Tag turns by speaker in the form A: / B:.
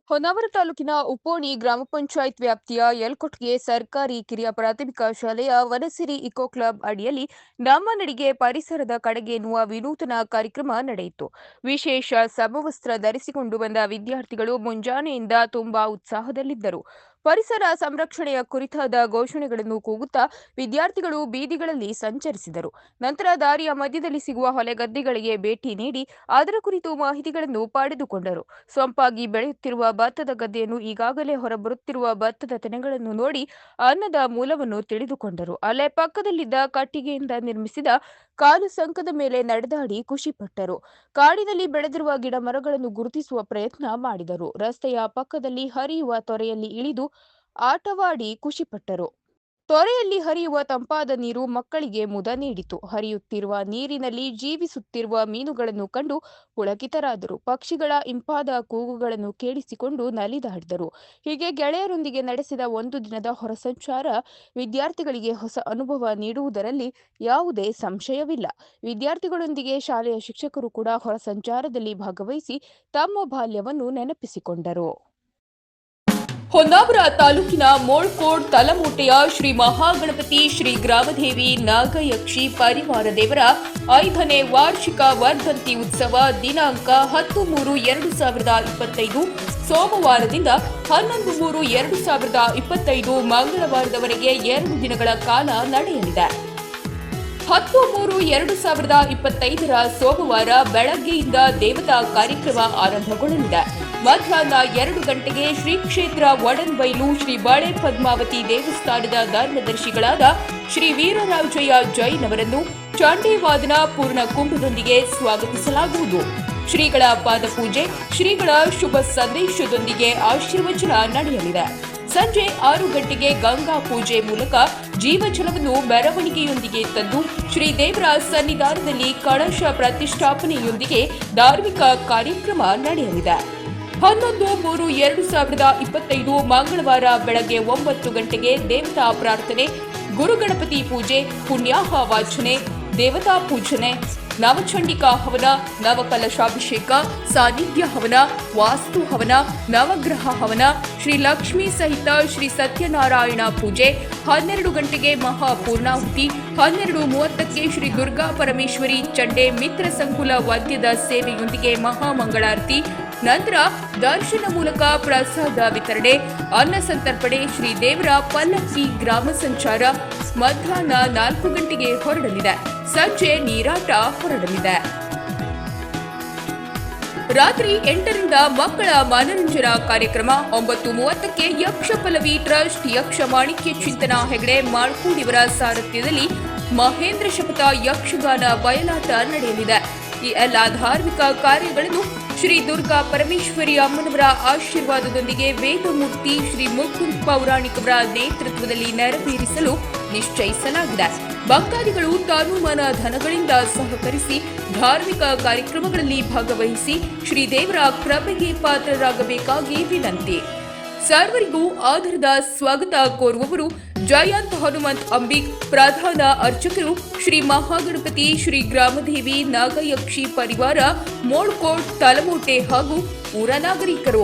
A: ಹೊನ್ನಾವರ ತಾಲೂಕಿನ ಉಪ್ಪೋಣಿ ಗ್ರಾಮ ಪಂಚಾಯತ್ ವ್ಯಾಪ್ತಿಯ ಯಲಕೋಟಗೆ ಸರ್ಕಾರಿ ಕಿರಿಯ ಪ್ರಾಥಮಿಕ ಶಾಲೆಯ ವನಸಿರಿ ಇಕೋ ಕ್ಲಬ್ ಅಡಿಯಲ್ಲಿ ನಮ್ಮ ನಡಿಗೆ ಪರಿಸರದ ಕಡೆಗೆ ಎನ್ನುವ ವಿನೂತನ ಕಾರ್ಯಕ್ರಮ ನಡೆಯಿತು. ವಿಶೇಷ ಸಮವಸ್ತ್ರ ಧರಿಸಿಕೊಂಡು ಬಂದ ವಿದ್ಯಾರ್ಥಿಗಳು ಮುಂಜಾನೆಯಿಂದ ತುಂಬಾ ಉತ್ಸಾಹದಲ್ಲಿದ್ದರು. ಪರಿಸರ ಸಂರಕ್ಷಣೆಯ ಕುರಿತಾದ ಘೋಷಣೆಗಳನ್ನು ಕೂಗುತ್ತಾ ವಿದ್ಯಾರ್ಥಿಗಳು ಬೀದಿಗಳಲ್ಲಿ ಸಂಚರಿಸಿದರು. ನಂತರ ದಾರಿಯ ಮಧ್ಯದಲ್ಲಿ ಸಿಗುವ ಹೊಲೆಗದ್ದೆಗಳಿಗೆ ಭೇಟಿ ನೀಡಿ ಅದರ ಕುರಿತು ಮಾಹಿತಿಗಳನ್ನು ಪಡೆದುಕೊಂಡರು. ಸೊಂಪಾಗಿ ಬೆಳೆಯುತ್ತಿರುವ ಭತ್ತದ ಗದ್ದೆಯನ್ನು ಈಗಾಗಲೇ ಹೊರಬರುತ್ತಿರುವ ಭತ್ತದ ತೆನೆಗಳನ್ನು ನೋಡಿ ಅನ್ನದ ಮೂಲವನ್ನು ತಿಳಿದುಕೊಂಡರು. ಅಲ್ಲೇ ಪಕ್ಕದಲ್ಲಿದ್ದ ಕಟ್ಟಿಗೆಯಿಂದ ನಿರ್ಮಿಸಿದ ಕಾಲು ಸಂಕದ ಮೇಲೆ ನಡೆದಾಡಿ ಖುಷಿಪಟ್ಟರು. ಕಾಡಿನಲ್ಲಿ ಬೆಳೆದಿರುವ ಗಿಡ ಮರಗಳನ್ನು ಗುರುತಿಸುವ ಪ್ರಯತ್ನ ಮಾಡಿದರು. ರಸ್ತೆಯ ಪಕ್ಕದಲ್ಲಿ ಹರಿಯುವ ತೊರೆಯಲ್ಲಿ ಇಳಿದು ಆಟವಾಡಿ ಖುಷಿಪಟ್ಟರು. ತೊರೆಯಲ್ಲಿ ಹರಿಯುವ ತಂಪಾದ ನೀರು ಮಕ್ಕಳಿಗೆ ಮುದ ನೀಡಿತು. ಹರಿಯುತ್ತಿರುವ ನೀರಿನಲ್ಲಿ ಜೀವಿಸುತ್ತಿರುವ ಮೀನುಗಳನ್ನು ಕಂಡು ಪುಳಕಿತರಾದರು. ಪಕ್ಷಿಗಳ ಇಂಪಾದ ಕೂಗುಗಳನ್ನು ಕೇಳಿಸಿಕೊಂಡು ನಲಿದಾಡಿದರು. ಹೀಗೆ ಗೆಳೆಯರೊಂದಿಗೆ ನಡೆಸಿದ ಒಂದು ದಿನದ ಹೊರಸಂಚಾರ ವಿದ್ಯಾರ್ಥಿಗಳಿಗೆ ಹೊಸ ಅನುಭವ ನೀಡುವುದರಲ್ಲಿ ಯಾವುದೇ ಸಂಶಯವಿಲ್ಲ. ವಿದ್ಯಾರ್ಥಿಗಳೊಂದಿಗೆ ಶಾಲೆಯ ಶಿಕ್ಷಕರು ಕೂಡ ಹೊರಸಂಚಾರದಲ್ಲಿ ಭಾಗವಹಿಸಿ ತಮ್ಮ ಬಾಲ್ಯವನ್ನು ನೆನಪಿಸಿಕೊಂಡರು. ಹೊನ್ನಾವರ ತಾಲೂಕಿನ ಮೋಳ್ಕೋಡ್ ತಲಮೋಟೆಯ ಶ್ರೀ ಮಹಾಗಣಪತಿ ಶ್ರೀ ಗ್ರಾಮದೇವಿ ನಾಗಯಕ್ಷಿ ಪರಿವಾರ ದೇವರ 5ನೇ ವಾರ್ಷಿಕ ವರ್ಧಂತಿ ಉತ್ಸವ ದಿನಾಂಕ 10-3-2025 ಸೋಮವಾರದಿಂದ 11-3-2025 ಮಂಗಳವಾರದವರೆಗೆ 2 ದಿನಗಳ ಕಾಲ ನಡೆಯಲಿದೆ. 10-3-2025 ಸೋಮವಾರ ಬೆಳಗ್ಗೆಯಿಂದ ದೇವತಾ ಕಾರ್ಯಕ್ರಮ ಆರಂಭಗೊಳ್ಳಲಿದೆ. ಮಧ್ಯಾಹ್ನ 2 ಗಂಟೆಗೆ ಶ್ರೀ ಕ್ಷೇತ್ರ ವಡನ್ಬೈಲು ಶ್ರೀ ಬಾಳೆ ಪದ್ಮಾವತಿ ದೇವಸ್ಥಾನದ ಧರ್ಮದರ್ಶಿಗಳಾದ ಶ್ರೀ ವೀರರಾಜಯ್ಯ ಜೈನ್ ಅವರನ್ನು ಚಂಡೀವಾದನ ಪೂರ್ಣ ಕುಂಭದೊಂದಿಗೆ ಸ್ವಾಗತಿಸಲಾಗುವುದು. ಶ್ರೀಗಳ ಪಾದಪೂಜೆ, ಶ್ರೀಗಳ ಶುಭ ಸಂದೇಶದೊಂದಿಗೆ ಆಶೀರ್ವಚನ ನಡೆಯಲಿದೆ. ಸಂಜೆ 6 ಗಂಟೆಗೆ ಗಂಗಾ ಪೂಜೆ ಮೂಲಕ ಜೀವಜಲವನ್ನು ಮೆರವಣಿಗೆಯೊಂದಿಗೆ ತಂದು ಶ್ರೀದೇವರ ಸನ್ನಿಧಾನದಲ್ಲಿ ಕಳಶ ಪ್ರತಿಷ್ಠಾಪನೆಯೊಂದಿಗೆ ಧಾರ್ಮಿಕ ಕಾರ್ಯಕ್ರಮ ನಡೆಯಲಿದೆ. 11-3-2025 ಮಂಗಳವಾರ ಬೆಳಗ್ಗೆ 9 ಗಂಟೆಗೆ ದೇವತಾ ಪ್ರಾರ್ಥನೆ, ಗುರುಗಣಪತಿ ಪೂಜೆ, ಪುಣ್ಯಾಹ ವಾಚನೆ, ದೇವತಾ ಪೂಜನೆ, ನವಚಂಡಿಕಾ ಹವನ, ನವಕಲಶಾಭಿಷೇಕ, ಸಾನ್ನಿಧ್ಯ ಹವನ, ವಾಸ್ತು ಹವನ, ನವಗ್ರಹ ಹವನ, ಶ್ರೀ ಲಕ್ಷ್ಮೀ ಸಹಿತ ಶ್ರೀ ಸತ್ಯನಾರಾಯಣ ಪೂಜೆ, 12 ಗಂಟೆಗೆ ಮಹಾಪೂರ್ಣಾಹುತಿ, 12:30ಕ್ಕೆ ಶ್ರೀ ದುರ್ಗಾ ಪರಮೇಶ್ವರಿ ಚಂಡೆ ಮಿತ್ರ ಸಂಕುಲ ವಾದ್ಯದ ಸೇವೆಯೊಂದಿಗೆ ಮಹಾಮಂಗಳಾರತಿ, ನಂತರ ದರ್ಶನ ಮೂಲಕ ಪ್ರಸಾದ ವಿತರಣೆ, ಅನ್ನ ಸಂತರ್ಪಣೆ, ಶ್ರೀ ದೇವರ ಪಲ್ಲಕ್ಕಿ ಗ್ರಾಮ ಸಂಚಾರ ಮಧ್ಯಾಹ್ನ 4 ಗಂಟೆಗೆ ಹೊರಡಲಿದೆ. ಸಂಜೆ ನೀರಾಟ ಹೊರಡಲಿದೆ. ರಾತ್ರಿ 8ರಿಂದ ಮಕ್ಕಳ ಮನರಂಜನಾ ಕಾರ್ಯಕ್ರಮ, 9:30ಕ್ಕೆ ಯಕ್ಷ ಪಲ್ಲವಿ ಟ್ರಸ್ಟ್ ಯಕ್ಷ ಮಾಣಿಕ್ಯ ಚಿಂತನ ಹೆಗಡೆ ಮಾಳ್ಕೂಡಿಯವರ ಸಾರಥ್ಯದಲ್ಲಿ ಮಹೇಂದ್ರ ಶಪಥ ಯಕ್ಷಗಾನ ಬಯಲಾಟ ನಡೆಯಲಿದೆ. ಈ ಎಲ್ಲ ಧಾರ್ಮಿಕ ಕಾರ್ಯಗಳನ್ನು ಶ್ರೀ ದುರ್ಗಾ ಪರಮೇಶ್ವರಿ ಅಮ್ಮನವರ ಆಶೀರ್ವಾದದೊಂದಿಗೆ ವೇದಮೂರ್ತಿ ಶ್ರೀ ಮುಕುಂದ್ ಪೌರಾಣಿಕವರ ನೇತೃತ್ವದಲ್ಲಿ ನೆರವೇರಿಸಲು ನಿಶ್ಚಯಿಸಲಾಗಿದೆ. ಭಕ್ತಾದಿಗಳು ತಾನುಮಾನ ಧನಗಳಿಂದ ಸಹಕರಿಸಿ ಧಾರ್ಮಿಕ ಕಾರ್ಯಕ್ರಮಗಳಲ್ಲಿ ಭಾಗವಹಿಸಿ ಶ್ರೀದೇವರ ಕೃಪೆಗೆ ಪಾತ್ರರಾಗಬೇಕಾಗಿ ವಿನಂತಿ. ಸರ್ವರಿಗೂ ಆಧಾರದ ಸ್ವಾಗತ ಕೋರುವವರು ಜಯಂತ್ ಹನುಮಂತ್ ಅಂಬಿಕ್, ಪ್ರಧಾನ ಅರ್ಚಕರು ಶ್ರೀ ಮಹಾಗಣಪತಿ ಶ್ರೀ ಗ್ರಾಮದೇವಿ ನಾಗಯಕ್ಷಿ ಪರಿವಾರ, ಮೋಳ್ಕೋಡ್ ತಲಮೋಟೆ ಹಾಗೂ ಊರ ನಾಗರಿಕರು.